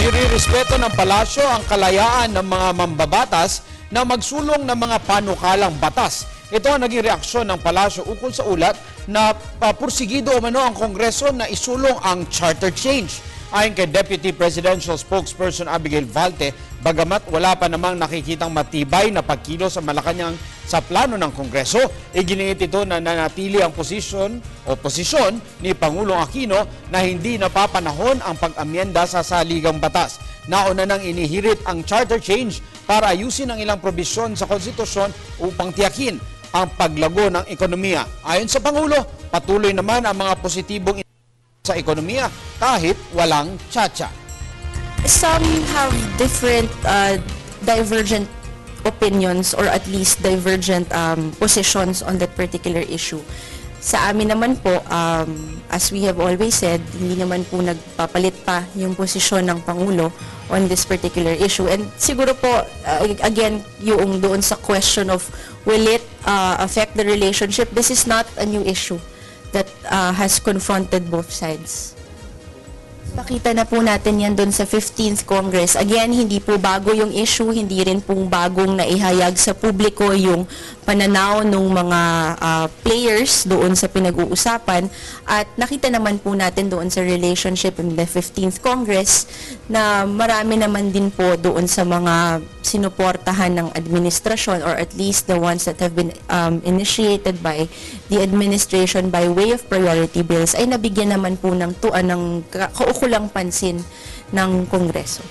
Nirirespeto ng palasyo ang kalayaan ng mga mambabatas na magsulong ng mga panukalang batas. Ito ang naging reaksyon ng palasyo ukol sa ulat na pursigido umano ang Kongreso na isulong ang charter change. Ayon kay Deputy Presidential Spokesperson Abigail Valte, bagamat wala pa namang nakikitang matibay na pagkilos sa Malacanang sa plano ng Kongreso, iginiit ito na nanatili ang posisyon ni Pangulong Aquino na hindi napapanahon ang pag-amyenda sa saligang batas. Nauna nang inihirit ang charter change para ayusin ang ilang probisyon sa konstitusyon upang tiyakin ang paglago ng ekonomiya. Ayon sa Pangulo, patuloy naman ang mga positibong sa ekonomiya kahit walang tsa-tsa. Some have different divergent opinions or at least divergent positions on that particular issue. Sa amin naman po, as we have always said, hindi naman po nagpapalit pa yung posisyon ng Pangulo on this particular issue. And siguro po, again, yung doon sa question of will it affect the relationship, this is not a new issue that has confronted both sides. Pakita na po natin yan doon sa 15th Congress. Again, hindi po bago yung issue, hindi rin po bagong naihayag sa publiko yung pananaw ng mga players doon sa pinag-uusapan. At nakita naman po natin doon sa relationship in the 15th Congress na marami naman din po doon sa mga sinuportahan ng administrasyon or at least the ones that have been initiated by the administration by way of priority bills ay nabigyan naman po ng tuan ng kaukulang pansin ng Kongreso.